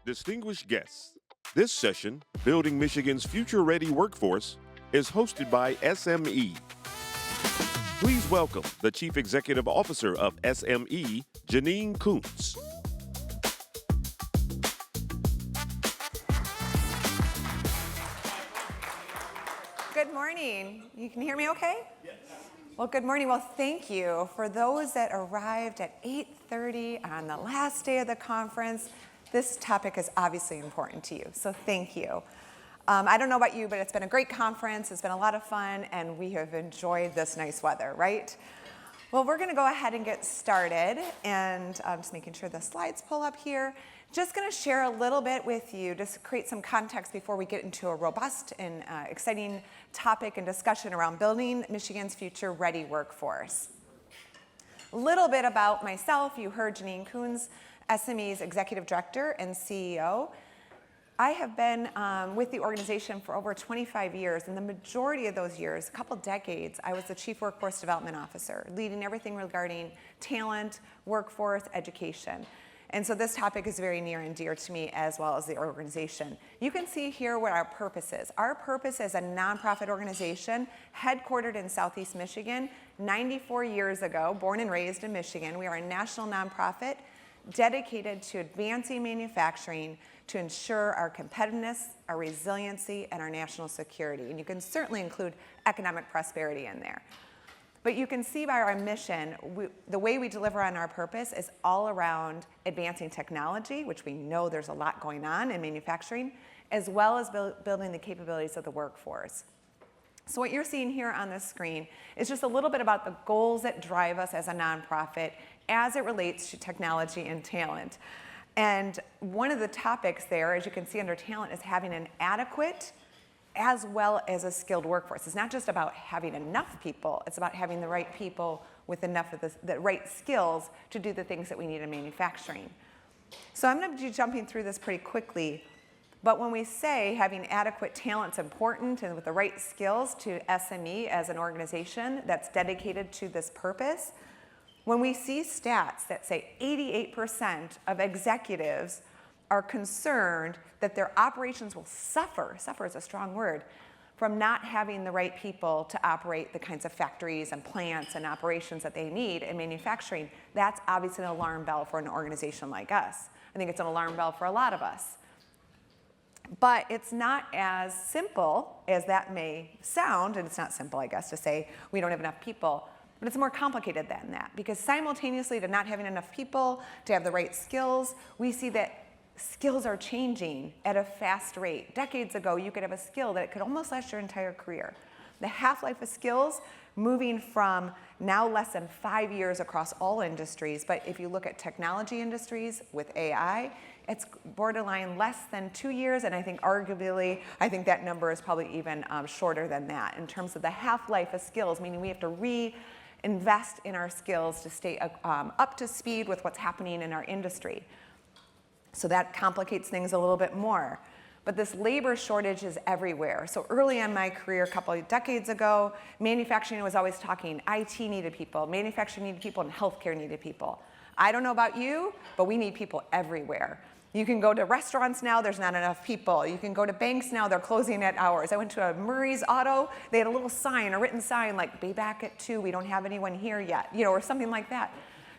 Distinguished guests, this session, Building Michigan's Future Ready Workforce, is hosted by SME. Please welcome the Chief Executive Officer of SME, Jeannine Kunz. Good morning. You can hear me okay? Yes. Well, good morning. Well, thank you. For those that arrived at 8:30 on the last day of the conference, this topic is obviously important to you, so thank you. I don't know about you, but it's been a great conference. It's been a lot of fun, and we have enjoyed this nice weather, right? Well, we're going to go ahead and get started, and I'm just making sure the slides pull up here. Just going to share a little bit with you, just to create some context before we get into a robust and exciting topic and discussion around building Michigan's future ready workforce. A little bit about myself. You heard Jeannine Kunz, SME's Executive Director and CEO. I have been with the organization for over 25 years, and the majority of those years, a couple decades, I was the Chief Workforce Development Officer, leading everything regarding talent, workforce, education. And so this topic is very near and dear to me, as well as the organization. You can see here what our purpose is. Our purpose is a nonprofit organization headquartered in Southeast Michigan 94 years ago, born and raised in Michigan. We are a national nonprofit dedicated to advancing manufacturing to ensure our competitiveness, our resiliency, and our national security. And you can certainly include economic prosperity in there. But you can see by our mission, the way we deliver on our purpose is all around advancing technology, which we know there's a lot going on in manufacturing, as well as building the capabilities of the workforce. So what you're seeing here on the screen is just a little bit about the goals that drive us as a nonprofit as it relates to technology and talent. And one of the topics there, as you can see under talent, is having an adequate as well as a skilled workforce. It's not just about having enough people, it's about having the right people with enough of the right skills to do the things that we need in manufacturing. So I'm going to be jumping through this pretty quickly, but when we say having adequate talent is important and with the right skills to SME as an organization that's dedicated to this purpose, when we see stats that say 88% of executives are concerned that their operations will suffer is a strong word, from not having the right people to operate the kinds of factories and plants and operations that they need in manufacturing, that's obviously an alarm bell for an organization like us. I think it's an alarm bell for a lot of us. But it's not as simple as that may sound, and it's not simple, I guess, to say we don't have enough people. But it's more complicated than that, because simultaneously to not having enough people to have the right skills, we see that skills are changing at a fast rate. Decades ago, you could have a skill that it could almost last your entire career. The half-life of skills moving from now less than 5 years across all industries, but if you look at technology industries with AI, it's borderline less than 2 years, and I think arguably, I think that number is probably even shorter than that in terms of the half-life of skills, meaning we have to reinvest in our skills to stay up to speed with what's happening in our industry. So that complicates things a little bit more. But this labor shortage is everywhere. So early in my career, a couple of decades ago, manufacturing was always talking IT needed people, manufacturing needed people, and healthcare needed people. I don't know about you, but we need people everywhere. You can go to restaurants now, there's not enough people. You can go to banks now, they're closing at hours. I went to a Murray's Auto, they had a little sign, a written sign, like, be back at 2, we don't have anyone here yet, or something like that.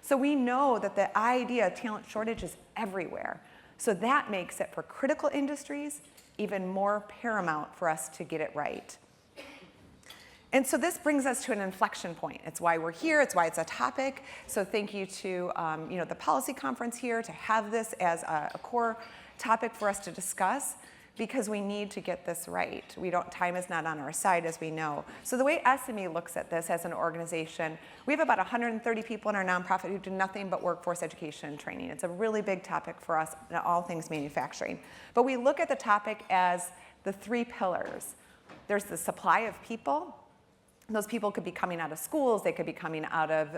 So we know that the idea of talent shortage is everywhere. So that makes it, for critical industries, even more paramount for us to get it right. And so this brings us to an inflection point. It's why we're here, it's why it's a topic. So thank you to the policy conference here to have this as a core topic for us to discuss, because we need to get this right. Time is not on our side, as we know. So the way SME looks at this as an organization, we have about 130 people in our nonprofit who do nothing but workforce education and training. It's a really big topic for us in all things manufacturing. But we look at the topic as the 3 pillars. There's the supply of people. Those people could be coming out of schools, they could be coming out of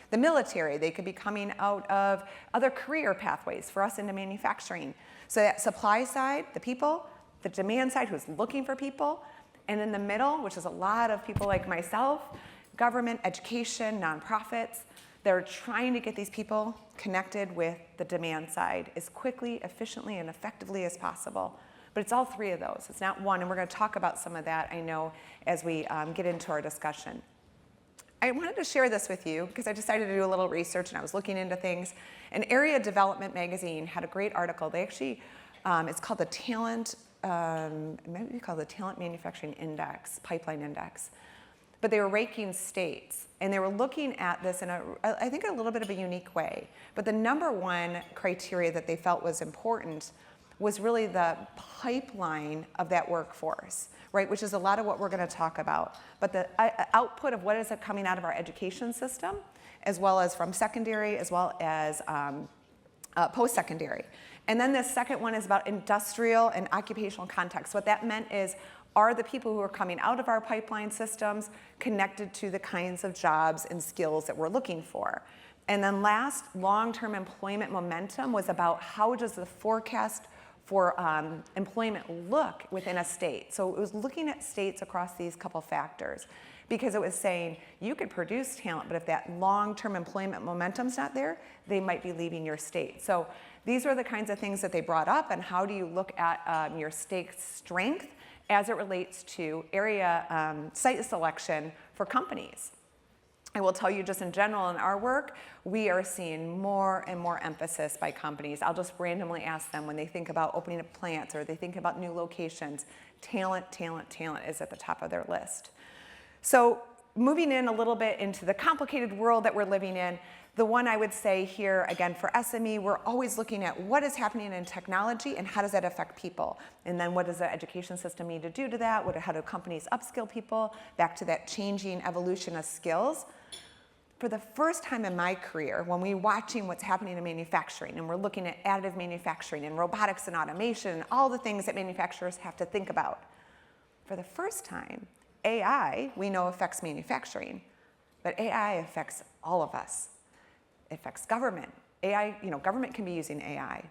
the military, they could be coming out of other career pathways for us into manufacturing. So that supply side, the people, the demand side, who's looking for people, and in the middle, which is a lot of people like myself, government, education, nonprofits, They're trying to get these people connected with the demand side as quickly, efficiently, and effectively as possible. But it's all three of those. It's not one, and we're going to talk about some of that, I know, as we get into our discussion. I wanted to share this with you because I decided to do a little research and I was looking into things. And Area Development Magazine had a great article. They actually, it's called the Talent, maybe called the Talent Manufacturing Index, Pipeline Index. But they were ranking states, and they were looking at this in I think a little bit of a unique way. But the number one criteria that they felt was important was really the pipeline of that workforce, right? Which is a lot of what we're going to talk about. But the output of what is coming out of our education system, as well as from secondary, as well as post-secondary. And then the second one is about industrial and occupational context. What that meant is, are the people who are coming out of our pipeline systems connected to the kinds of jobs and skills that we're looking for? And then last, long-term employment momentum was about how does the forecast for employment look within a state. So it was looking at states across these couple factors, because it was saying you could produce talent, but if that long-term employment momentum's not there, they might be leaving your state. So these are the kinds of things that they brought up, and how do you look at your state's strength as it relates to area site selection for companies. I will tell you just in general in our work, we are seeing more and more emphasis by companies. I'll just randomly ask them when they think about opening up plants or they think about new locations, talent, talent, talent is at the top of their list. So moving in a little bit into the complicated world that we're living in, the one I would say here, again, for SME, we're always looking at what is happening in technology and how does that affect people? And then what does the education system need to do to that? How do companies upskill people? Back to that changing evolution of skills. For the first time in my career, when we're watching what's happening in manufacturing and we're looking at additive manufacturing and robotics and automation and all the things that manufacturers have to think about, for the first time, AI, we know affects manufacturing, but AI affects all of us. It affects government. AI, government can be using AI.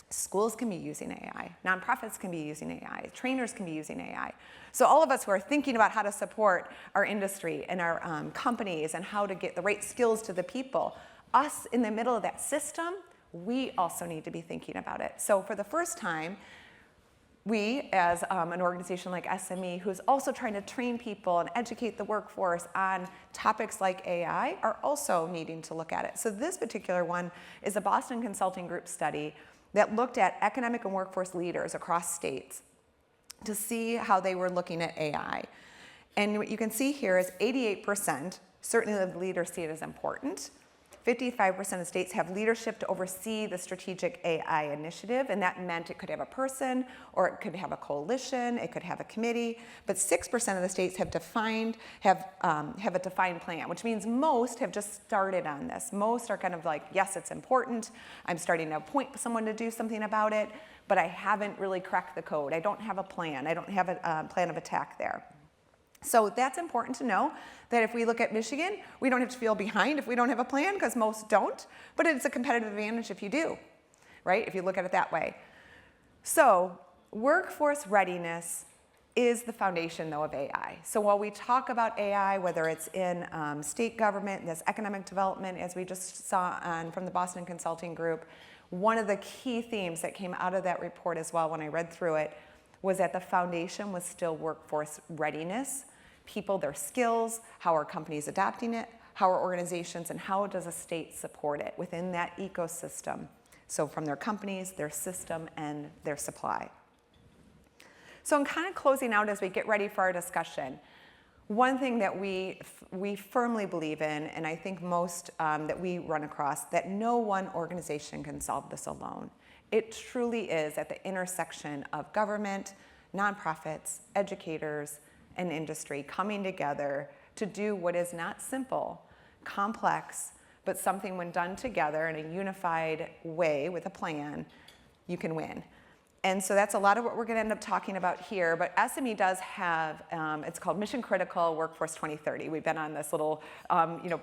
Schools can be using AI. Nonprofits can be using AI. Trainers can be using AI. So all of us who are thinking about how to support our industry and our companies and how to get the right skills to the people, us in the middle of that system, we also need to be thinking about it. So for the first time, we, as an organization like SME, who's also trying to train people and educate the workforce on topics like AI, are also needing to look at it. So this particular one is a Boston Consulting Group study that looked at economic and workforce leaders across states to see how they were looking at AI. And what you can see here is 88%, certainly the leaders see it as important. 55% of states have leadership to oversee the strategic AI initiative, and that meant it could have a person, or it could have a coalition, it could have a committee, but 6% of the states have a defined plan, which means most have just started on this. Most are kind of like, yes, it's important, I'm starting to appoint someone to do something about it, but I haven't really cracked the code. I don't have a plan. I don't have a plan of attack there. So that's important to know, that if we look at Michigan, we don't have to feel behind if we don't have a plan, because most don't, but it's a competitive advantage if you do, right? If you look at it that way. So workforce readiness is the foundation, though, of AI. So while we talk about AI, whether it's in state government, this economic development, as we just saw from the Boston Consulting Group, one of the key themes that came out of that report as well when I read through it was that the foundation was still workforce readiness, people, their skills, how are companies adopting it, how are organizations, and how does a state support it within that ecosystem. So from their companies, their system, and their supply. So I'm kind of closing out as we get ready for our discussion. One thing that we firmly believe in, and I think most that we run across, that no one organization can solve this alone. It truly is at the intersection of government, nonprofits, educators, and industry coming together to do what is not simple, complex, but something when done together in a unified way with a plan, you can win. And so that's a lot of what we're going to end up talking about here. But SME does have, it's called Mission Critical Workforce 2030. We've been on this little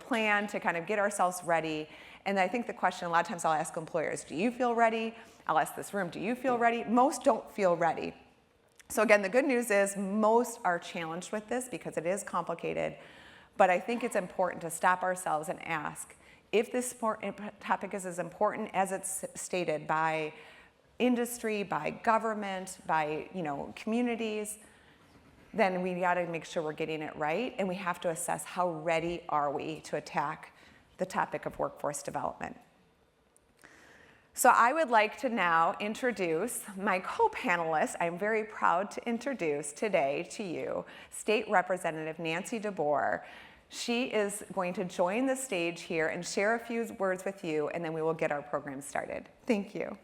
plan to kind of get ourselves ready. And I think the question, a lot of times I'll ask employers, do you feel ready? I'll ask this room, do you feel ready? Most don't feel ready. So again, the good news is most are challenged with this because it is complicated. But I think it's important to stop ourselves and ask, if this topic is as important as it's stated by industry, by government, by communities, then we got to make sure we're getting it right, and we have to assess how ready are we to attack the topic of workforce development. So I would like to now introduce my co-panelists. I'm very proud to introduce today to you State Representative Nancy DeBoer. She is going to join the stage here and share a few words with you, and then we will get our program started. Thank you.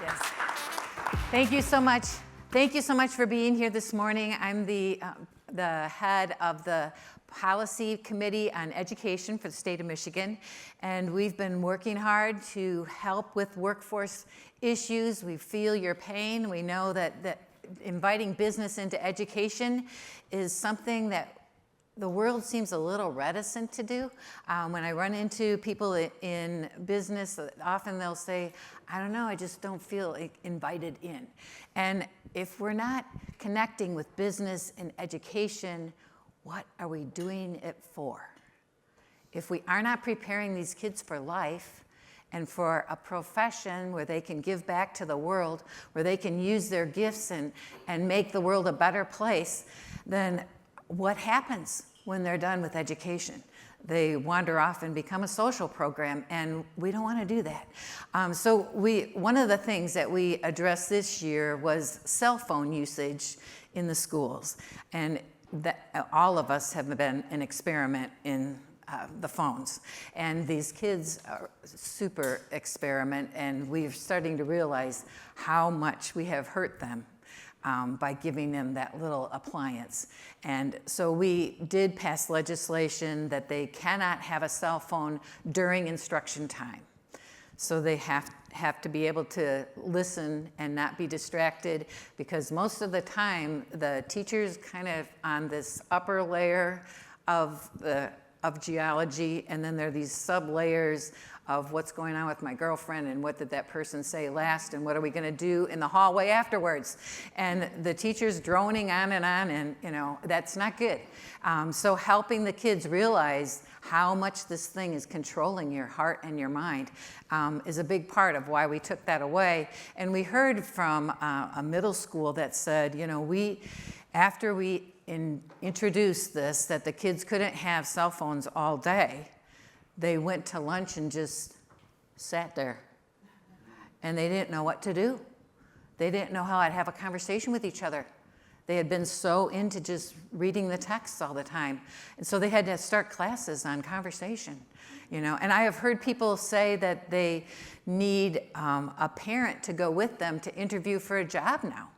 Yes. Thank you so much. Thank you so much for being here this morning. I'm the head of the Policy Committee on Education for the state of Michigan, and we've been working hard to help with workforce issues. We feel your pain. We know that inviting business into education is something that the world seems a little reticent to do. When I run into people in business, often they'll say, I don't know, I just don't feel invited in. And if we're not connecting with business and education, what are we doing it for? If we are not preparing these kids for life and for a profession where they can give back to the world, where they can use their gifts and make the world a better place, then what happens when they're done with education? They wander off and become a social program, and we don't want to do that. So one of the things that we addressed this year was cell phone usage in the schools. And that all of us have been an experiment in the phones. And these kids are super experiment, and we're starting to realize how much we have hurt them by giving them that little appliance. And so we did pass legislation that they cannot have a cell phone during instruction time. So they have to be able to listen and not be distracted, because most of the time the teacher's kind of on this upper layer of geology, and then there are these sub-layers of what's going on with my girlfriend and what did that person say last and what are we going to do in the hallway afterwards. And the teacher's droning on, and that's not good. So helping the kids realize how much this thing is controlling your heart and your mind is a big part of why we took that away. And we heard from a middle school that said, after we introduced this, that the kids couldn't have cell phones all day, they went to lunch and just sat there. And they didn't know what to do. They didn't know how to have a conversation with each other. They had been so into just reading the texts all the time. And so they had to start classes on conversation, And I have heard people say that they need a parent to go with them to interview for a job now,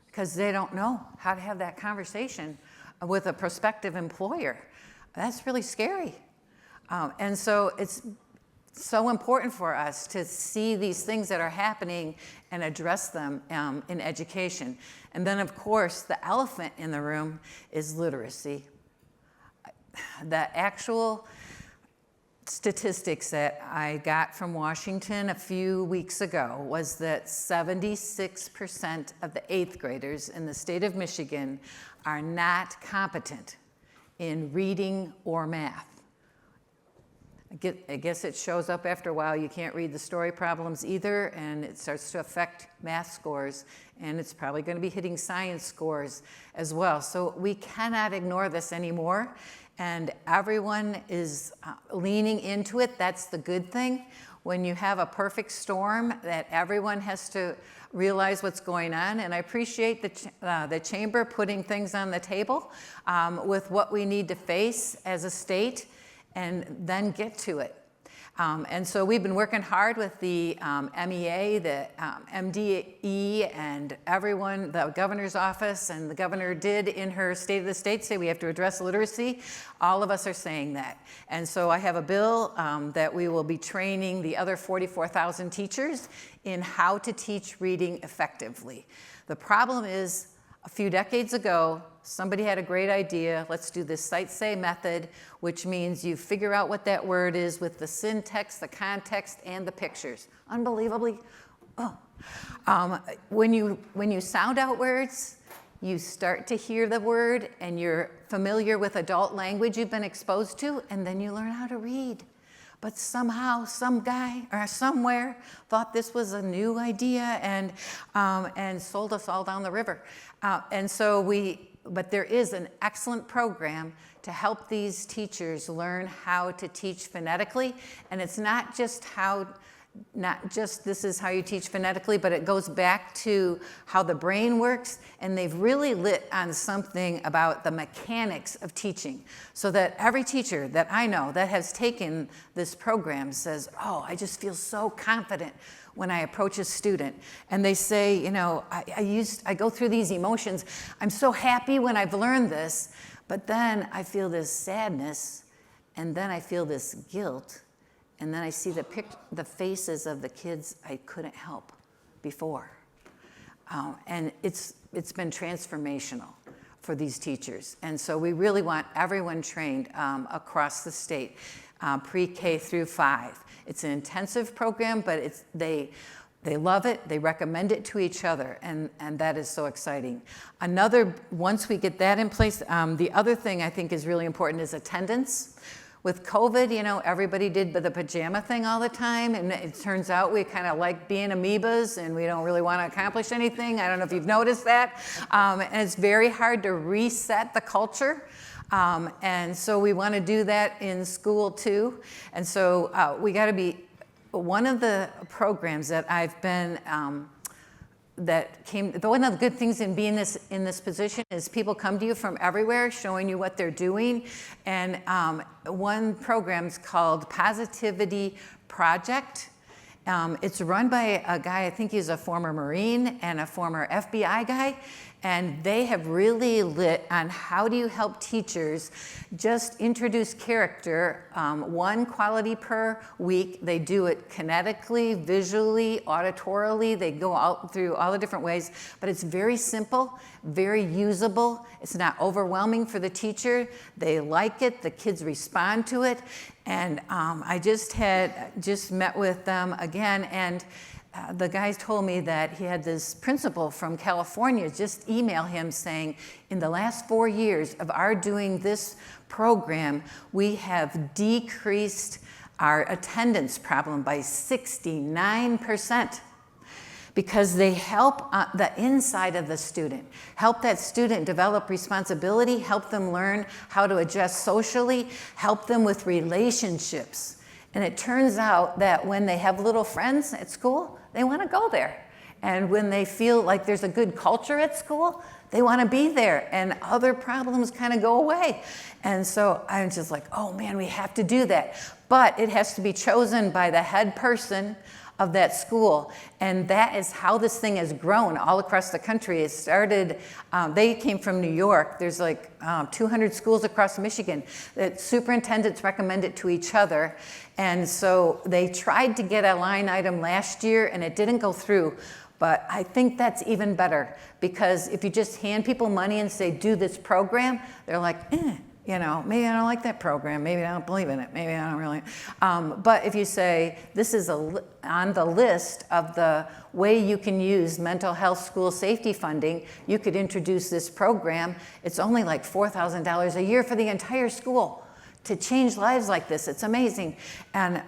because they don't know how to have that conversation with a prospective employer. That's really scary. And so it's so important for us to see these things that are happening and address them in education. And then, of course, the elephant in the room is literacy. The actual statistics that I got from Washington a few weeks ago was that 76% of the 8th graders in the state of Michigan are not competent in reading or math. I guess it shows up after a while. You can't read the story problems either, and it starts to affect math scores, and it's probably going to be hitting science scores as well. So we cannot ignore this anymore, and everyone is leaning into it. That's the good thing. When you have a perfect storm, that everyone has to realize what's going on, and I appreciate the chamber putting things on the table with what we need to face as a state, and then get to it. And so we've been working hard with the MEA, the MDE, and everyone, the governor's office, and the governor did in her State of the State say we have to address literacy. All of us are saying that. And so I have a bill that we will be training the other 44,000 teachers in how to teach reading effectively. The problem is, a few decades ago, somebody had a great idea. Let's do this cite-say method, which means you figure out what that word is with the syntax, the context, and the pictures. Unbelievably, when you sound out words, you start to hear the word and you're familiar with adult language you've been exposed to, and then you learn how to read. But somehow, some guy or somewhere thought this was a new idea and sold us all down the river. But there is an excellent program to help these teachers learn how to teach phonetically, and it's not just this is how you teach phonetically, but it goes back to how the brain works, and they've really lit on something about the mechanics of teaching, so that every teacher that I know that has taken this program says, oh, I just feel so confident when I approach a student. And they say, you know, I go through these emotions. I'm so happy when I've learned this, but then I feel this sadness, and then I feel this guilt, and then I see the faces of the kids I couldn't help before. And it's been transformational for these teachers. And so we really want everyone trained across the state, pre-K through 5. It's an intensive program, but they love it, they recommend it to each other, and that is so exciting. Once we get that in place, the other thing I think is really important is attendance. With COVID, you know, everybody did the pajama thing all the time, and it turns out we kind of like being amoebas and we don't really want to accomplish anything. I don't know if you've noticed that. And it's very hard to reset the culture. And so we want to do that in school too. And so we got to be, one of the programs that I've been, one of the good things in being in this position is people come to you from everywhere showing you what they're doing. And one program's called Positivity Project. It's run by a guy, I think he's a former Marine and a former FBI guy. And they have really lit on how do you help teachers just introduce character, one quality per week. They do it kinetically, visually, auditorily. They go out through all the different ways, but it's very simple, very usable. It's not overwhelming for the teacher. They like it, the kids respond to it. And I just met with them again, and the guy told me that he had this principal from California just email him saying, in the last 4 years of our doing this program, we have decreased our attendance problem by 69%. Because they help the inside of the student, help that student develop responsibility, help them learn how to adjust socially, help them with relationships. And it turns out that when they have little friends at school, they want to go there. And when they feel like there's a good culture at school, they want to be there, and other problems kind of go away. And so I'm just like, oh man, we have to do that. But it has to be chosen by the head person of that school. And that is how this thing has grown all across the country. It started, they came from New York. There's like 200 schools across Michigan that superintendents recommend it to each other. And so they tried to get a line item last year and it didn't go through. But I think that's even better, because if you just hand people money and say, do this program, they're like, you know, maybe I don't like that program, maybe I don't believe in it, maybe I don't really. But if you say, this is on the list of the way you can use mental health school safety funding, you could introduce this program. It's only like $4,000 a year for the entire school to change lives like this. It's amazing.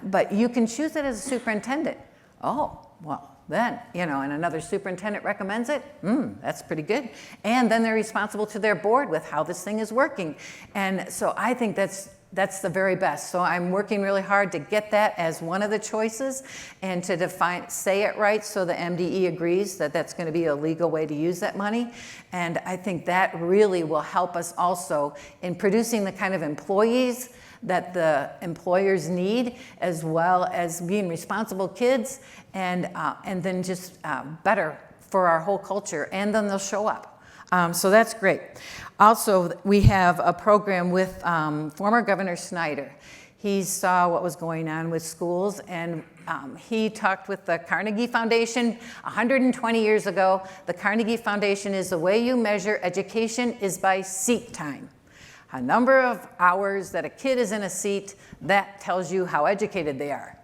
But you can choose it as a superintendent. Oh, well. Then, you know, and another superintendent recommends it, that's pretty good. And then they're responsible to their board with how this thing is working. And so I think that's the very best. So I'm working really hard to get that as one of the choices and to say it right so the MDE agrees that that's going to be a legal way to use that money. And I think that really will help us also in producing the kind of employees that the employers need, as well as being responsible kids, and then just better for our whole culture, and then they'll show up. So that's great. Also, we have a program with former Governor Snyder. He saw what was going on with schools, and he talked with the Carnegie Foundation 120 years ago. The Carnegie Foundation is the way you measure education is by seat time. A number of hours that a kid is in a seat, that tells you how educated they are.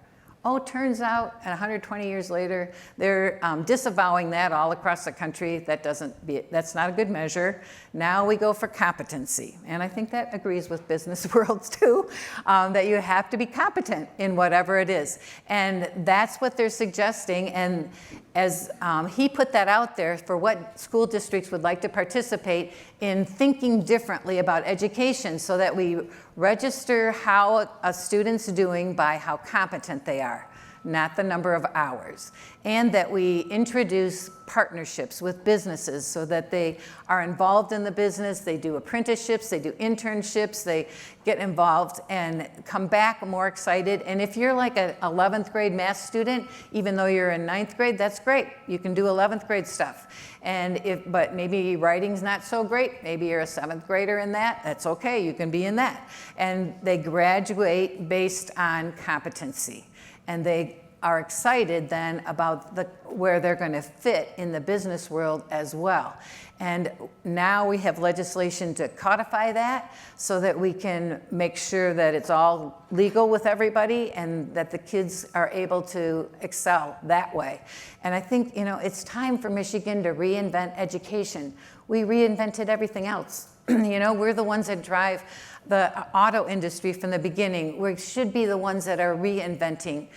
Oh, turns out, and 120 years later, they're disavowing that all across the country. That's not a good measure. Now we go for competency. And I think that agrees with business worlds too, that you have to be competent in whatever it is. And that's what they're suggesting. And as he put that out there for what school districts would like to participate in thinking differently about education, so that we register how a student's doing by how competent they are, not the number of hours. And that we introduce partnerships with businesses so that they are involved in the business, they do apprenticeships, they do internships, they get involved and come back more excited. And if you're like an 11th grade math student, even though you're in 9th grade, that's great. You can do 11th grade stuff. But maybe writing's not so great, maybe you're a 7th grader in that, that's okay, you can be in that. And they graduate based on competency. And they are excited then about where they're going to fit in the business world as well. And now we have legislation to codify that so that we can make sure that it's all legal with everybody and that the kids are able to excel that way. And I think, it's time for Michigan to reinvent education. We reinvented everything else. We're the ones that drive the auto industry from the beginning. We should be the ones that are reinventing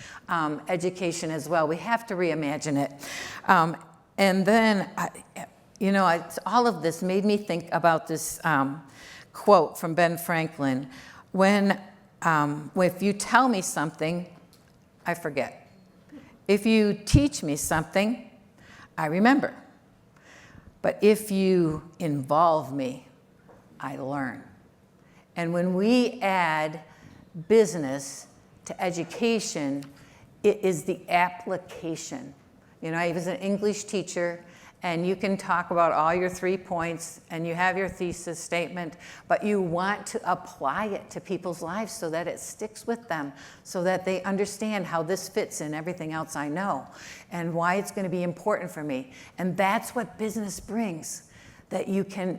education as well. We have to reimagine it. And then, all of this made me think about this quote from Ben Franklin. If you tell me something, I forget. If you teach me something, I remember. But if you involve me, I learn. And when we add business to education, it is the application. I was an English teacher, and you can talk about all your 3 points, and you have your thesis statement, but you want to apply it to people's lives so that it sticks with them, so that they understand how this fits in everything else I know, and why it's going to be important for me. And that's what business brings. That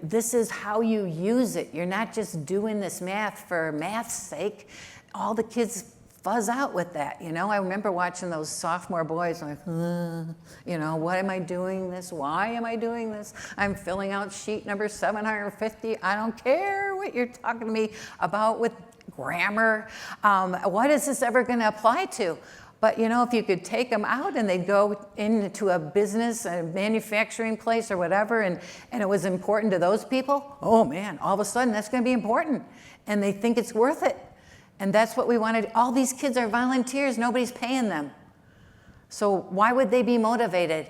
this is how you use it. You're not just doing this math for math's sake. All the kids fuzz out with that, I remember watching those sophomore boys like, what am I doing this? Why am I doing this? I'm filling out sheet number 750. I don't care what you're talking to me about with grammar. What is this ever going to apply to? But if you could take them out and they'd go into a business, a manufacturing place or whatever, and it was important to those people, oh man, all of a sudden that's going to be important. And they think it's worth it. And that's what we wanted. All these kids are volunteers. Nobody's paying them. So why would they be motivated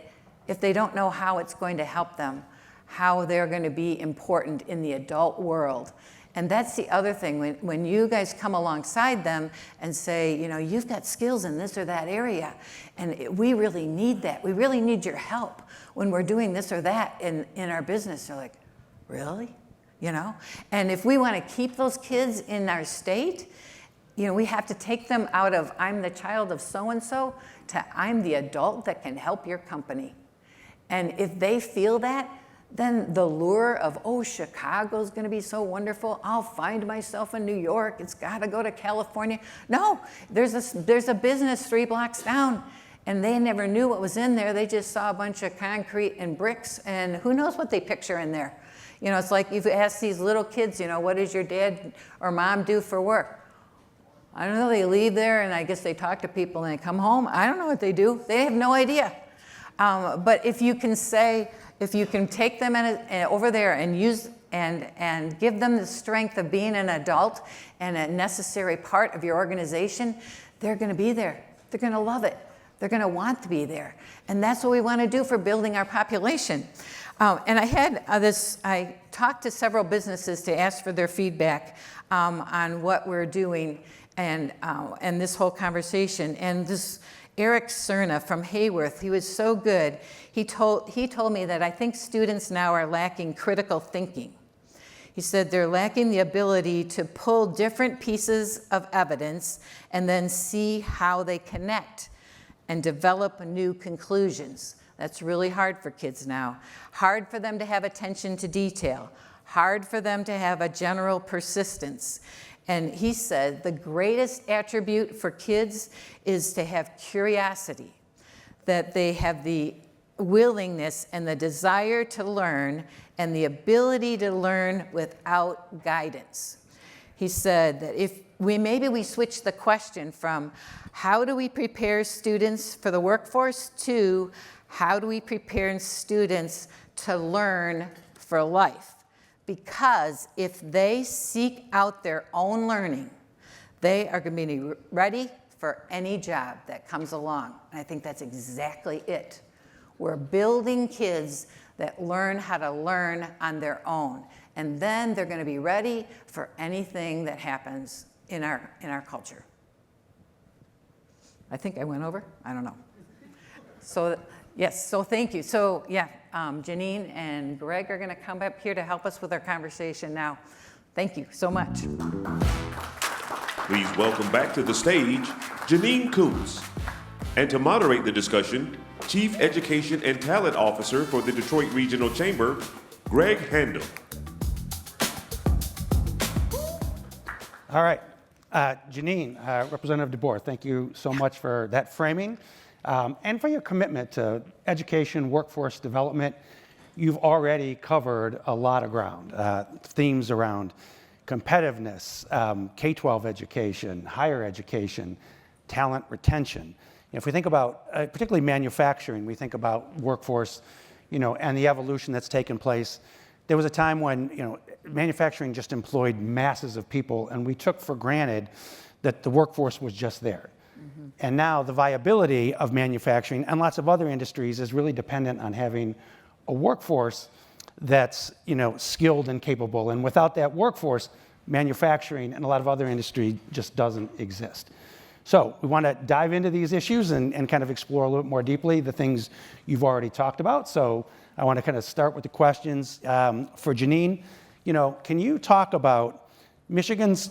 if they don't know how it's going to help them, how they're going to be important in the adult world? And that's the other thing, when you guys come alongside them and say, you've got skills in this or that area, and we really need that. We really need your help when we're doing this or that in our business. They're like, really? And if we want to keep those kids in our state, we have to take them out of I'm the child of so-and-so to I'm the adult that can help your company. And if they feel that, then the lure of, Chicago's going to be so wonderful. I'll find myself in New York. It's got to go to California. No, there's a business 3 blocks down, and they never knew what was in there. They just saw a bunch of concrete and bricks, and who knows what they picture in there. It's like you've asked these little kids, what does your dad or mom do for work? I don't know. They leave there, and I guess they talk to people, and they come home. I don't know what they do. They have no idea. But if you can take them over there and use and give them the strength of being an adult and a necessary part of your organization, they're going to be there. They're going to love it. They're going to want to be there. And that's what we want to do for building our population. And I talked to several businesses to ask for their feedback on what we're doing and this whole conversation. And this Eric Cerna from Hayworth, he was so good. He told me that I think students now are lacking critical thinking. He said they're lacking the ability to pull different pieces of evidence and then see how they connect and develop new conclusions. That's really hard for kids now. Hard for them to have attention to detail. Hard for them to have a general persistence. And he said the greatest attribute for kids is to have curiosity, that they have the willingness and the desire to learn and the ability to learn without guidance. He said that if maybe we switch the question from how do we prepare students for the workforce to how do we prepare students to learn for life? Because if they seek out their own learning, they are going to be ready for any job that comes along. And I think that's exactly it. We're building kids that learn how to learn on their own. And then they're going to be ready for anything that happens in our culture. I think I went over? I don't know. So, yes, so thank you. So, yeah, Jeannine and Greg are going to come up here to help us with our conversation now. Thank you so much. Please welcome back to the stage Jeannine Kunz. And to moderate the discussion, Chief Education and Talent Officer for the Detroit Regional Chamber, Greg Handel. All right. Jeannine, Representative DeBoer, thank you so much for that framing and for your commitment to education, workforce development. You've already covered a lot of ground, themes around competitiveness, K-12 education, higher education, talent retention. If we think about, particularly manufacturing, we think about workforce, and the evolution that's taken place. There was a time when, manufacturing just employed masses of people, and we took for granted that the workforce was just there. Mm-hmm. And now the viability of manufacturing and lots of other industries is really dependent on having a workforce that's, skilled and capable. And without that workforce, manufacturing and a lot of other industry just doesn't exist. So we want to dive into these issues and kind of explore a little bit more deeply the things you've already talked about. So I want to kind of start with the questions for Jeannine. Can you talk about Michigan's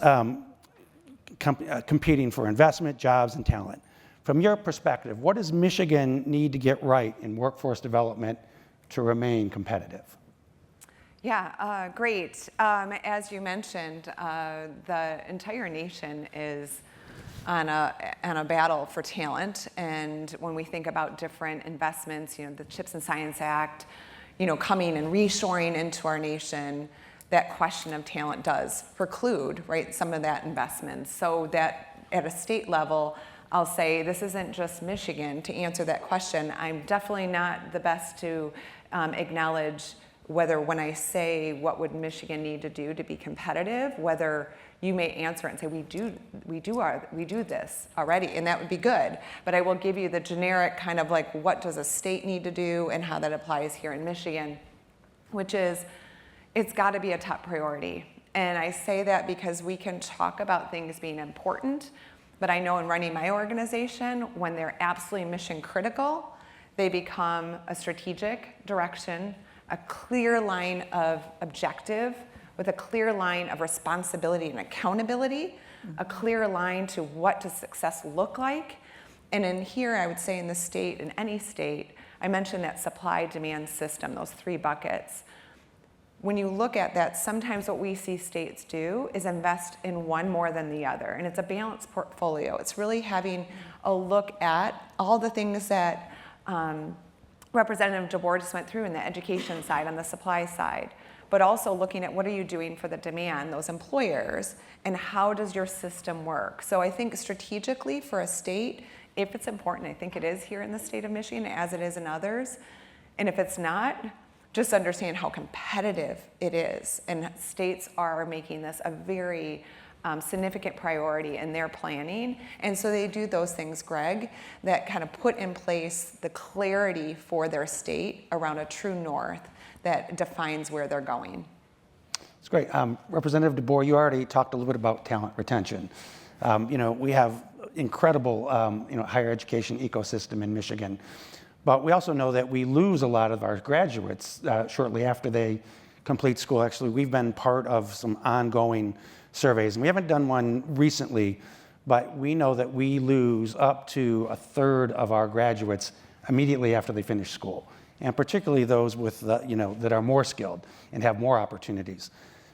competing for investment, jobs, and talent? From your perspective, what does Michigan need to get right in workforce development to remain competitive? Yeah, great. As you mentioned, the entire nation is on a battle for talent. And when we think about different investments, the CHIPS and Science Act, coming and reshoring into our nation, that question of talent does preclude, right, some of that investment. So that at a state level, I'll say this isn't just Michigan. To answer that question, I'm definitely not the best to acknowledge whether when I say what would Michigan need to do to be competitive, whether you may answer it and say we do this already, and that would be good. But I will give you the generic kind of like what does a state need to do and how that applies here in Michigan, which is it's got to be a top priority. And I say that because we can talk about things being important, but I know in running my organization, when they're absolutely mission critical, they become a strategic direction, a clear line of objective with a clear line of responsibility and accountability, a clear line to what does success look like. And in here, I would say in the state, in any state, I mentioned that supply-demand system, those three buckets. When you look at that, sometimes what we see states do is invest in one more than the other. And it's a balanced portfolio. It's really having a look at all the things that Representative DeBoer just went through in the education side, on the supply side, but also looking at what are you doing for the demand, those employers, and how does your system work? So I think strategically for a state, if it's important, I think it is here in the state of Michigan, as it is in others, and if it's not, just understand how competitive it is. And states are making this a very significant priority in their planning. And so they do those things, Greg, that kind of put in place the clarity for their state around a true north that defines where they're going. That's great. Representative DeBoer, you already talked a little bit about talent retention. We have incredible, higher education ecosystem in Michigan. But we also know that we lose a lot of our graduates shortly after they complete school. Actually, we've been part of some ongoing surveys, and we haven't done one recently, but we know that we lose up to a third of our graduates immediately after they finish school, and particularly those with, that are more skilled and have more opportunities.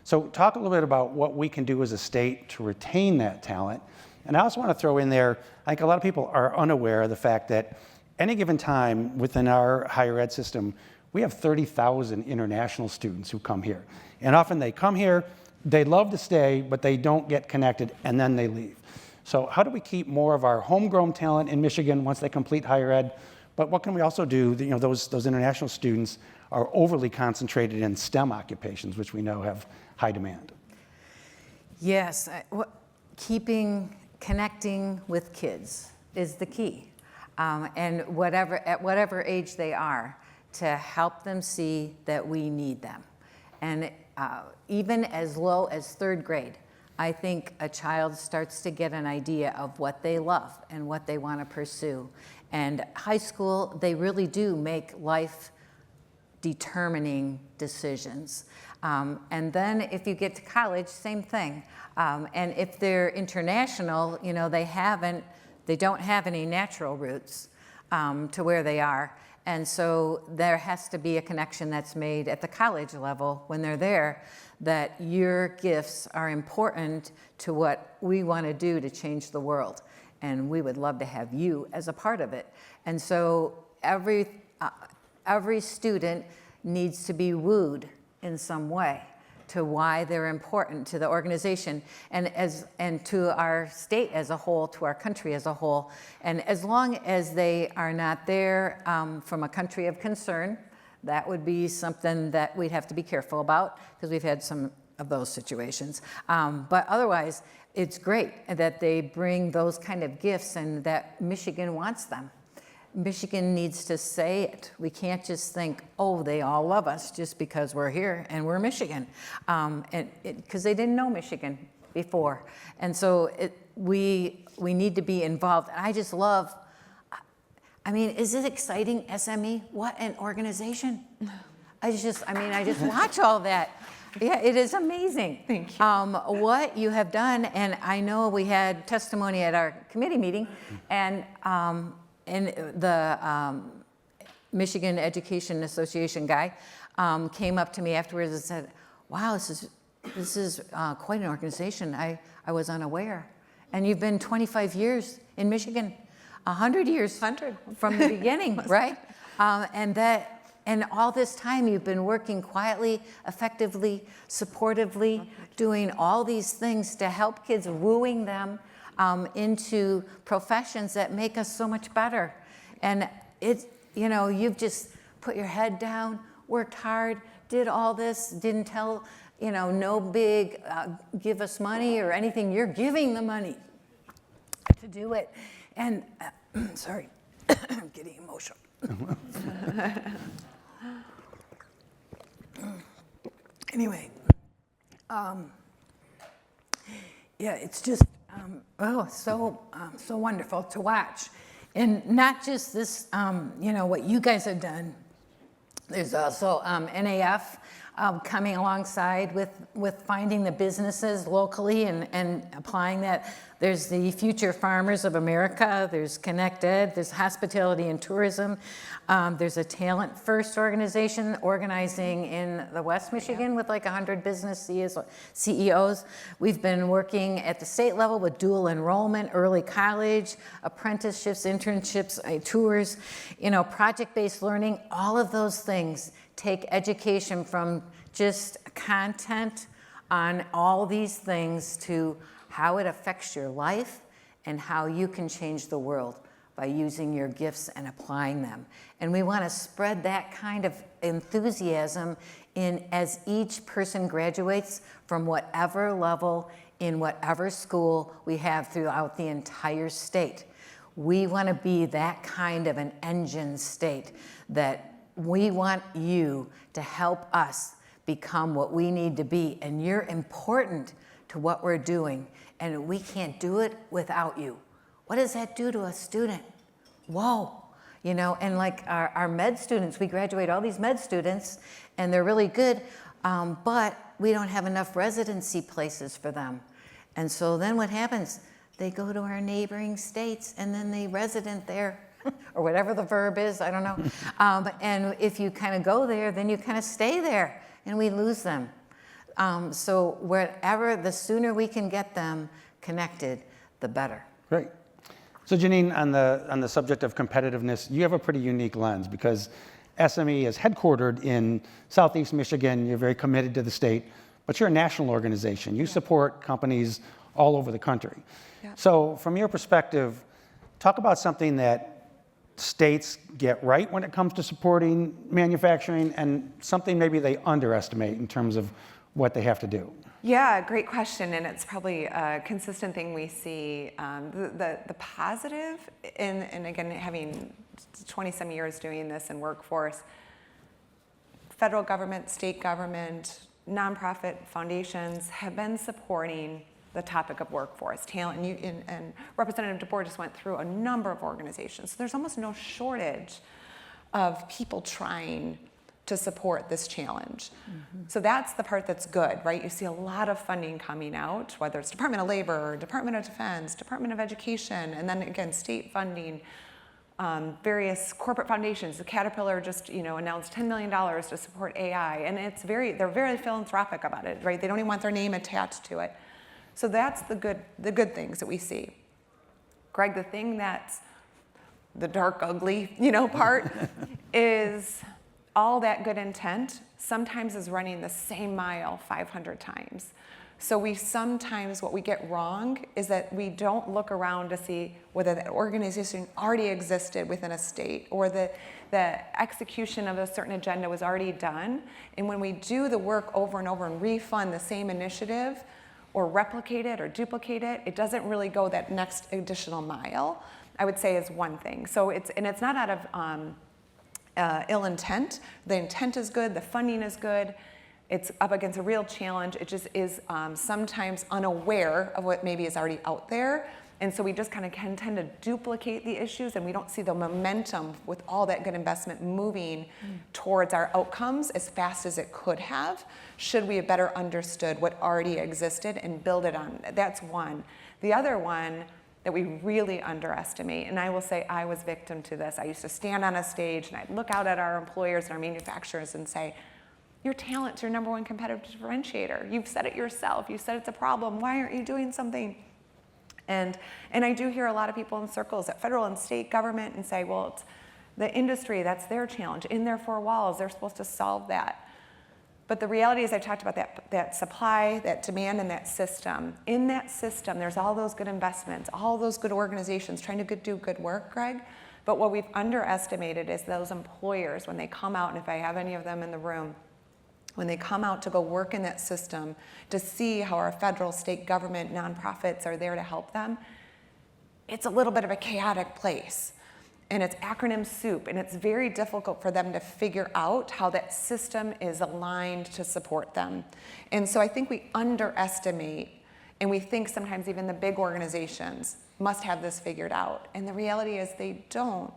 So talk a little bit about what we can do as a state to retain that talent. And I also want to throw in there, I think a lot of people are unaware of the fact that any given time within our higher ed system, we have 30,000 international students who come here. And often they come here, they love to stay, but they don't get connected, and then they leave. So how do we keep more of our homegrown talent in Michigan once they complete higher ed? But what can we also do? Those international students are overly concentrated in STEM occupations, which we know have high demand. Yes, connecting with kids is the key. And at whatever age they are, to help them see that we need them. And even as low as 3rd grade, I think a child starts to get an idea of what they love and what they want to pursue. And high school, they really do make life-determining decisions. And then if you get to college, same thing. And if they're international, they don't have any natural roots to where they are. And so there has to be a connection that's made at the college level when they're there, that your gifts are important to what we want to do to change the world. And we would love to have you as a part of it. And so every student needs to be wooed in some way to why they're important to the organization and to our state as a whole, to our country as a whole. And as long as they are not there from a country of concern, that would be something that we'd have to be careful about, because we've had some of those situations. But otherwise, it's great that they bring those kind of gifts and that Michigan wants them. Michigan needs to say it. We can't just think, oh, they all love us just because we're here and we're Michigan, because they didn't know Michigan before. And so we need to be involved. I just love, is it exciting, SME? What an organization. I just watch all that. Yeah, it is amazing. Thank you. What you have done, and I know we had testimony at our committee meeting, and the Michigan Education Association guy came up to me afterwards and said, wow, this is quite an organization. I was unaware. And you've been 25 years in Michigan, 100 years 100 from the beginning, right? And all this time you've been working quietly, effectively, supportively, doing all these things to help kids, wooing them into professions that make us so much better. And you've just put your head down, worked hard, did all this, didn't tell, no big give us money or anything. You're giving the money to do it. And sorry, I'm getting emotional. Anyway, it's just so wonderful to watch, and not just this. What you guys have done. There's also NAF coming alongside with finding the businesses locally and applying that. There's the Future Farmers of America, there's ConnectEd, there's Hospitality and Tourism, there's a Talent First organization organizing in the West Michigan with like 100 business CEOs. We've been working at the state level with dual enrollment, early college, apprenticeships, internships, tours, project-based learning. All of those things take education from just content on all these things to how it affects your life and how you can change the world by using your gifts and applying them. And we want to spread that kind of enthusiasm in as each person graduates from whatever level in whatever school we have throughout the entire state. We want to be that kind of an engine state that we want you to help us become what we need to be. And you're important to what we're doing. And we can't do it without you. What does that do to a student? Whoa. And like our med students, we graduate all these med students, and they're really good, but we don't have enough residency places for them. And so then what happens? They go to our neighboring states, and then they resident there, or whatever the verb is, I don't know. And if you kind of go there, then you kind of stay there, and we lose them. So wherever, the sooner we can get them connected, the better. Great. So Jeannine, on the subject of competitiveness, you have a pretty unique lens because SME is headquartered in Southeast Michigan. You're very committed to the state, but you're a national organization. You support companies all over the country. Yeah. So from your perspective, talk about something that states get right when it comes to supporting manufacturing and something maybe they underestimate in terms of what they have to do. Yeah, great question, and it's probably a consistent thing we see. The positive, and again, having 20-some years doing this in workforce, federal government, state government, nonprofit foundations have been supporting the topic of workforce, talent, and Representative DeBoer just went through a number of organizations. So there's almost no shortage of people trying to support this challenge. Mm-hmm. So that's the part that's good, right? You see a lot of funding coming out, whether it's Department of Labor, Department of Defense, Department of Education, and then again, state funding, various corporate foundations. The Caterpillar just announced $10 million to support AI, and they're very philanthropic about it, right? They don't even want their name attached to it. So that's the good things that we see. Greg, the thing that's the dark, ugly, part is all that good intent sometimes is running the same mile 500 times. So what we get wrong is that we don't look around to see whether that organization already existed within a state or the execution of a certain agenda was already done. And when we do the work over and over and refund the same initiative or replicate it or duplicate it, it doesn't really go that next additional mile, I would say is one thing. So it's not out of ill intent. The intent is good, the funding is good. It's up against a real challenge. It just is sometimes unaware of what maybe is already out there. And so we just kind of can tend to duplicate the issues, and we don't see the momentum with all that good investment moving towards our outcomes as fast as it could have, should we have better understood what already existed and build it on. That's one. The other one that we really underestimate, and I will say I was victim to this. I used to stand on a stage and I'd look out at our employers and our manufacturers and say, your talent's your number one competitive differentiator. You've said it yourself. You said it's a problem. Why aren't you doing something? And I do hear a lot of people in circles at federal and state government and say, well, it's the industry, that's their challenge. In their four walls, they're supposed to solve that. But the reality is I talked about that supply, that demand, and that system. In that system, there's all those good investments, all those good organizations trying to do good work, Greg. But what we've underestimated is those employers, when they come out, and if I have any of them in the room, when they come out to go work in that system to see how our federal, state government, nonprofits are there to help them, it's a little bit of a chaotic place. And it's acronym soup, and it's very difficult for them to figure out how that system is aligned to support them. And so I think we underestimate, and we think sometimes even the big organizations must have this figured out. And the reality is they don't,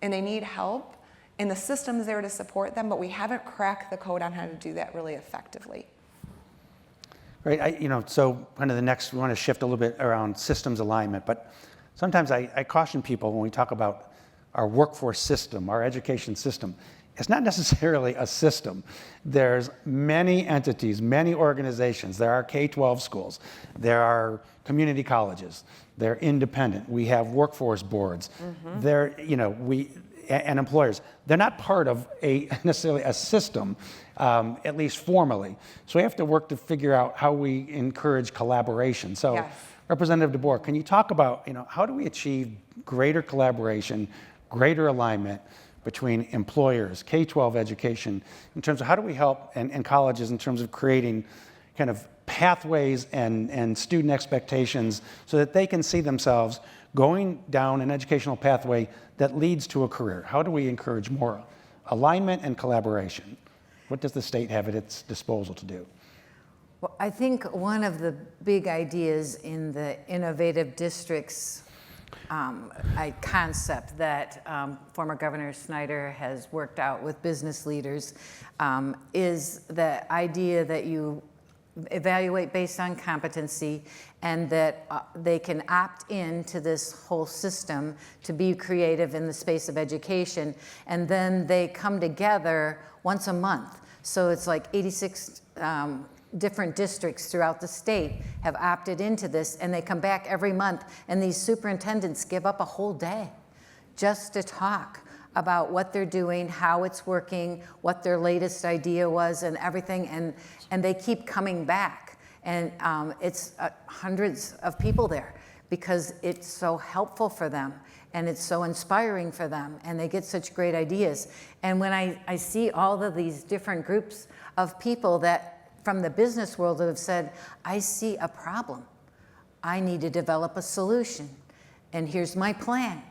and they need help. And the system's there to support them, but we haven't cracked the code on how to do that really effectively. Right, so kind of the next, we want to shift a little bit around systems alignment, but sometimes I caution people when we talk about our workforce system, our education system. It's not necessarily a system. There's many entities, many organizations. There are K-12 schools. There are community colleges. They're independent. We have workforce boards. Mm-hmm. And employers. They're not part of necessarily a system, at least formally. So we have to work to figure out how we encourage collaboration. So yes. Representative DeBoer, can you talk about how do we achieve greater collaboration, greater alignment between employers, K-12 education, in terms of how do we help and colleges in terms of creating kind of pathways and student expectations so that they can see themselves going down an educational pathway that leads to a career? How do we encourage more alignment and collaboration? What does the state have at its disposal to do? Well, I think one of the big ideas in the innovative districts concept that former Governor Snyder has worked out with business leaders is the idea that you evaluate based on competency and that they can opt in to this whole system to be creative in the space of education, and then they come together once a month. So it's like 86 different districts throughout the state have opted into this, and they come back every month, and these superintendents give up a whole day just to talk about what they're doing, how it's working, what their latest idea was, and everything, and they keep coming back. And it's hundreds of people there because it's so helpful for them, and it's so inspiring for them, and they get such great ideas. And when I see all of these different groups of people that from the business world that have said, I see a problem, I need to develop a solution, and here's my plan,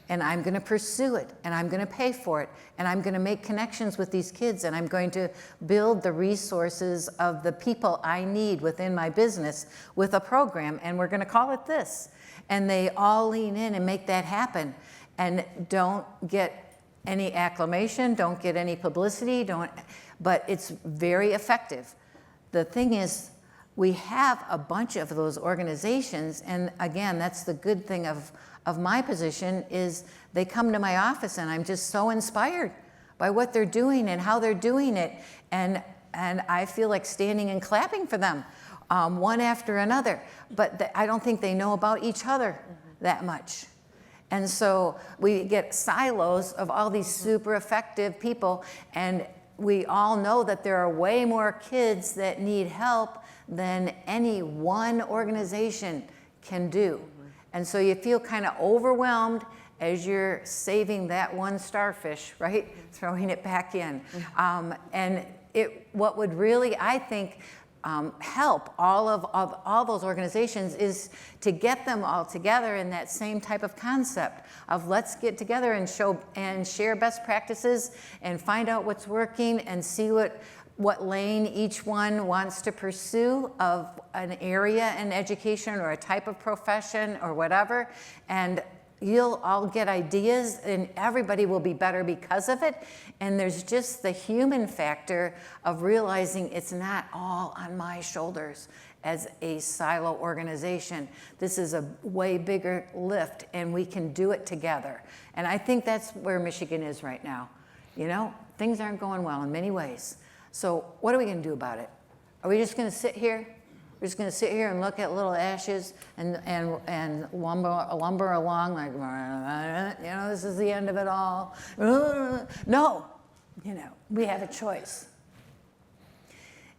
and I'm going to pursue it, and I'm going to pay for it, and I'm going to make connections with these kids, and I'm going to build the resources of the people I need within my business with a program, and we're going to call it this. And they all lean in and make that happen, and don't get any acclamation, don't get any publicity, but it's very effective. The thing is, we have a bunch of those organizations, and again, that's the good thing of my position, is they come to my office and I'm just so inspired by what they're doing and how they're doing it, and I feel like standing and clapping for them, one after another, but I don't think they know about each other that much. And so we get silos of all these super effective people, and we all know that there are way more kids that need help than any one organization can do. And so you feel kind of overwhelmed as you're saving that one starfish, right? Throwing it back in. And what would really, I think, help all those organizations is to get them all together in that same type of concept of let's get together and show and share best practices and find out what's working and see what lane each one wants to pursue of an area in education or a type of profession or whatever, and you'll all get ideas and everybody will be better because of it. And there's just the human factor of realizing it's not all on my shoulders as a silo organization. This is a way bigger lift and we can do it together. And I think that's where Michigan is right now. You know, things aren't going well in many ways. So what are we gonna do about it? Are we just gonna sit here? We're just going to sit here and look at little ashes and lumber along like, you know, this is the end of it all. No, you know, we have a choice.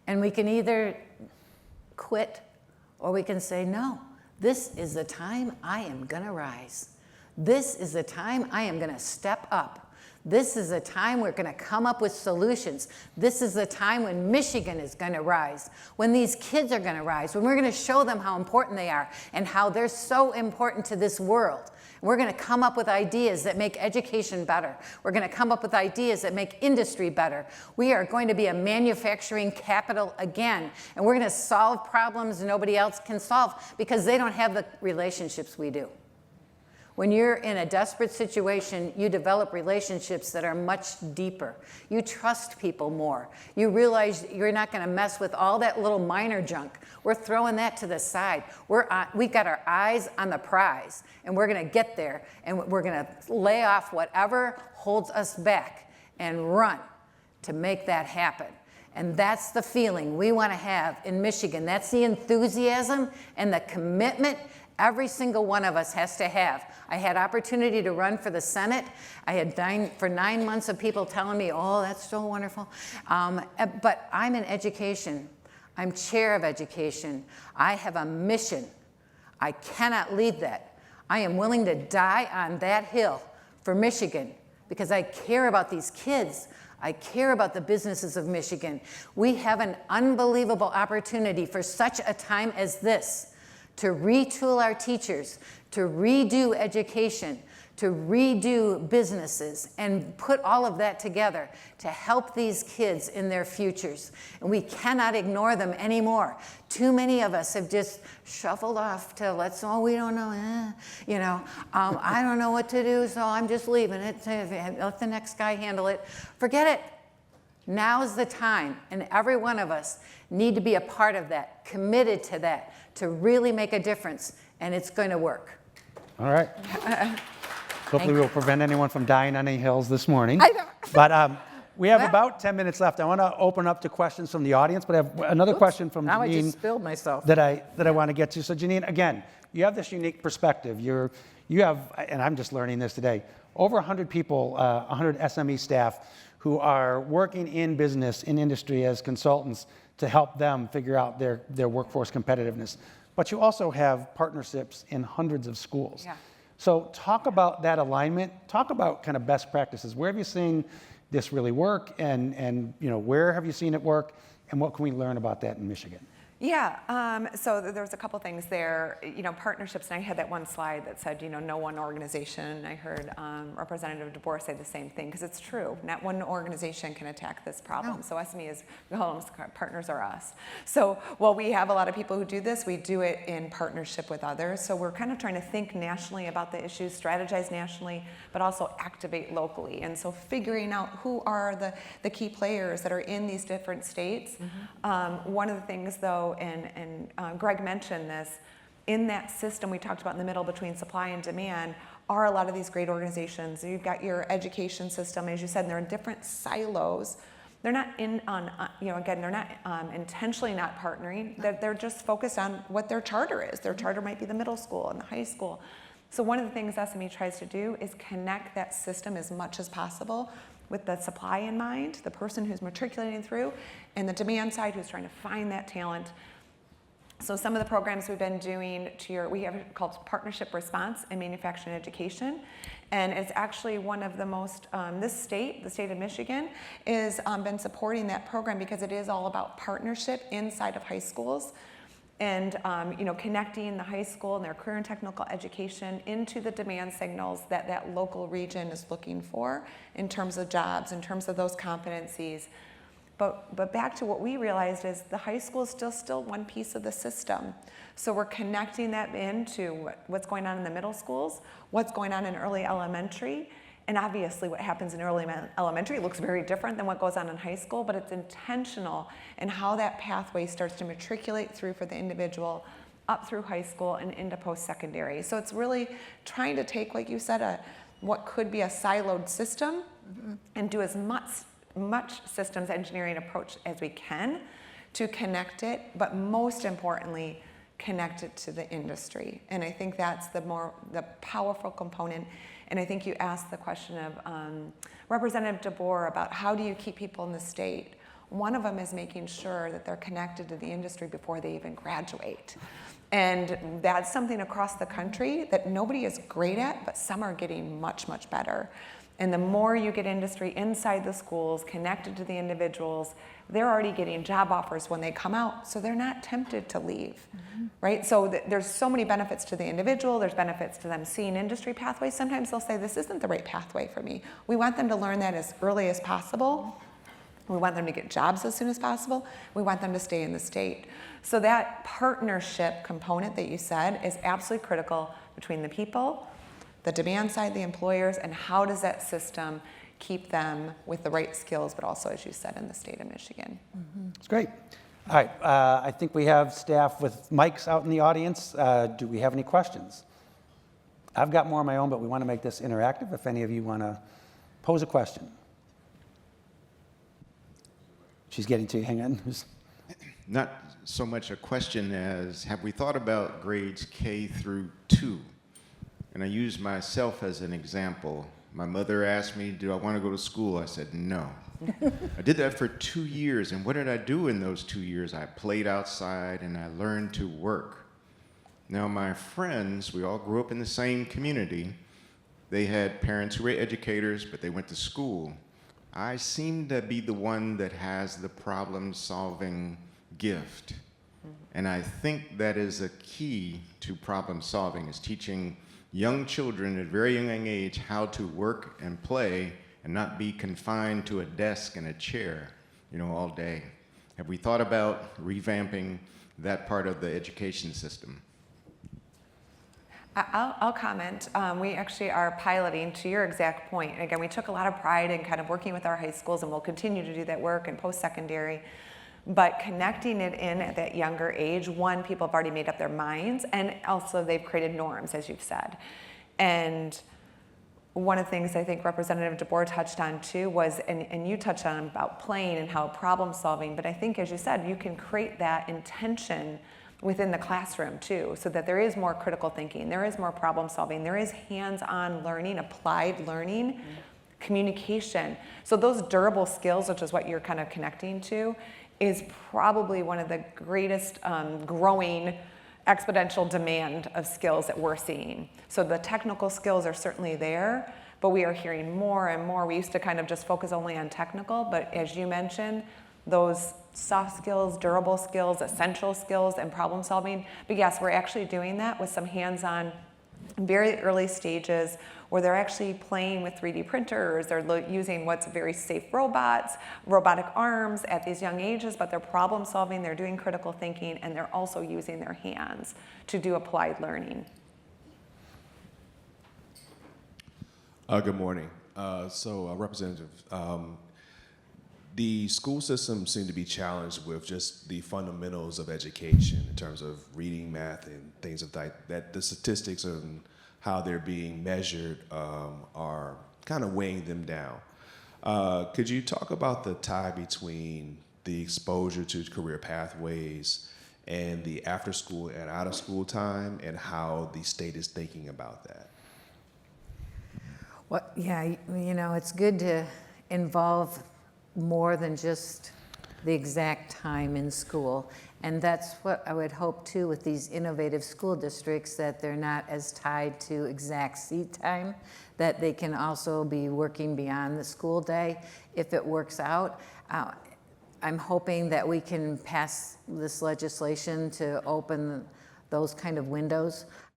And we can either quit or we can say, no, this is the time I am going to rise. This is the time I am going to step up. This is the time we're going to come up with solutions. This is the time when Michigan is going to rise, when these kids are going to rise, when we're going to show them how important they are and how they're so important to this world. We're going to come up with ideas that make education better. We're going to come up with ideas that make industry better. We are going to be a manufacturing capital again, and we're going to solve problems nobody else can solve because they don't have the relationships we do. When you're in a desperate situation, you develop relationships that are much deeper. You trust people more. You realize you're not going to mess with all that little minor junk. We're throwing that to the side. We've got our eyes on the prize, and we're going to get there, and we're going to lay off whatever holds us back and run to make that happen. And that's the feeling we want to have in Michigan. That's the enthusiasm and the commitment every single one of us has to have. I had opportunity to run for the Senate. I had 9 months of people telling me, oh, that's so wonderful. But I'm in education. I'm chair of education. I have a mission. I cannot leave that. I am willing to die on that hill for Michigan because I care about these kids. I care about the businesses of Michigan. We have an unbelievable opportunity for such a time as this to retool our teachers, to redo education, to redo businesses, and put all of that together to help these kids in their futures. And we cannot ignore them anymore. Too many of us have just shuffled off to we don't know, I don't know what to do, so I'm just leaving it. Let the next guy handle it. Forget it. Now is the time, and every one of us need to be a part of that, committed to that, to really make a difference, and it's going to work. All right. Hopefully we'll prevent anyone from dying on any hills this morning. I know. But We have Well- about 10 minutes left. I want to open up to questions from the audience, but I have another question from Now I Jeannine just spilled myself. that I want to get to. So Jeannine, again, you have this unique perspective. You have, and I'm just learning this today, over 100 people, 100 SME staff who are working in business, in industry as consultants to help them figure out their workforce competitiveness. But you also have partnerships in hundreds of schools. Yeah. So talk about that alignment. Talk about kind of best practices. Where have you seen this really work, and where have you seen it work, and what can we learn about that in Michigan? Yeah, so there's a couple things there. Partnerships, and I had that one slide that said, no one organization. I heard Representative DeBoer say the same thing, because it's true. Not one organization can attack this problem. No. So SME is, partners are us. So while we have a lot of people who do this, we do it in partnership with others. So we're kind of trying to think nationally about the issues, strategize nationally, but also activate locally. And so figuring out who are the key players that are in these different states. One of the things, though, and Greg mentioned this, in that system we talked about in the middle between supply and demand are a lot of these great organizations. You've got your education system, as you said, and they're in different silos. They're not they're not intentionally not partnering. They're just focused on what their charter is. Their charter might be the middle school and the high school. So one of the things SME tries to do is connect that system as much as possible with the supply in mind, the person who's matriculating through, and the demand side who's trying to find that talent. So some of the programs we've been doing we have it called Partnership Response in Manufacturing Education. And it's actually one of the most, the state of Michigan, is been supporting that program because it is all about partnership inside of high schools. And connecting the high school and their career and technical education into the demand signals that local region is looking for in terms of jobs, in terms of those competencies. But back to what we realized is the high school is still one piece of the system. So we're connecting that into what's going on in the middle schools, what's going on in early elementary. And obviously what happens in early elementary looks very different than what goes on in high school, but it's intentional in how that pathway starts to matriculate through for the individual up through high school and into post-secondary. So it's really trying to take, like you said, what could be a siloed system and do as much systems engineering approach as we can to connect it, but most importantly, connect it to the industry. And I think that's the powerful component. And I think you asked the question of Representative DeBoer about how do you keep people in the state. One of them is making sure that they're connected to the industry before they even graduate. And that's something across the country that nobody is great at, but some are getting much, much better. And the more you get industry inside the schools, connected to the individuals, they're already getting job offers when they come out, so they're not tempted to leave, right? So there's so many benefits to the individual, there's benefits to them seeing industry pathways. Sometimes they'll say, this isn't the right pathway for me. We want them to learn that as early as possible. We want them to get jobs as soon as possible. We want them to stay in the state. So that partnership component that you said is absolutely critical between the people, the demand side, the employers, and how does that system keep them with the right skills, but also, as you said, in the state of Michigan. That's great. All right, I think we have staff with mics out in the audience. Do we have any questions? I've got more of my own, but we want to make this interactive if any of you want to pose a question. She's getting to you, hang on. Not so much a question as, have we thought about grades K through 2? And I use myself as an example. My mother asked me, do I want to go to school? I said, no. I did that for 2 years, and what did I do in those 2 years? I played outside and I learned to work. Now my friends, we all grew up in the same community. They had parents who were educators, but they went to school. I seem to be the one that has the problem-solving gift. And I think that is a key to problem-solving, is teaching young children at a very young age how to work and play and not be confined to a desk and a chair, all day. Have we thought about revamping that part of the education system? I'll comment. We actually are piloting, to your exact point. Again, we took a lot of pride in kind of working with our high schools, and we'll continue to do that work in post-secondary. But connecting it in at that younger age, one, people have already made up their minds, and also they've created norms, as you've said. And one of the things I think Representative DeBoer touched on too was, and you touched on about playing and how problem solving, but I think as you said, you can create that intention within the classroom too, so that there is more critical thinking, there is more problem solving, there is hands-on learning, applied learning, communication. So those durable skills, which is what you're kind of connecting to, is probably one of the greatest growing exponential demand of skills that we're seeing. So the technical skills are certainly there, but we are hearing more and more. We used to kind of just focus only on technical, but as you mentioned, those soft skills, durable skills, essential skills, and problem solving. But yes, we're actually doing that with some hands-on, very early stages where they're actually playing with 3D printers, they're using what's very safe robots, robotic arms at these young ages, but they're problem solving, they're doing critical thinking, and they're also using their hands to do applied learning. Good morning. Representative, the school system seemed to be challenged with just the fundamentals of education in terms of reading, math, and things of that. The statistics and how they're being measured are kind of weighing them down. Could you talk about the tie between the exposure to career pathways and the after school and out of school time, and how the state is thinking about that? Well, yeah, you know, it's good to involve more than just the exact time in school. And that's what I would hope too with these innovative school districts, that they're not as tied to exact seat time, that they can also be working beyond the school day if it works out. I'm hoping that we can pass this legislation to open those kind of windows.